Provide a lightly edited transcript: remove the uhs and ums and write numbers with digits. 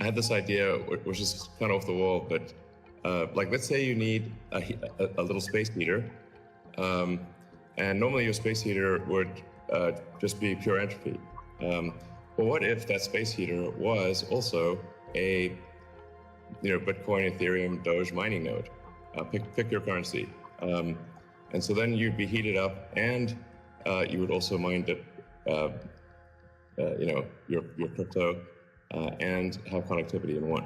had this idea, which is kind of off the wall, but like, let's say you need a little space heater, and normally your space heater would just be pure entropy. But what if that space heater was also a Bitcoin, Ethereum, Doge mining node? Pick your currency, and so then you'd be heated up, and you would also mine your crypto and have connectivity in one.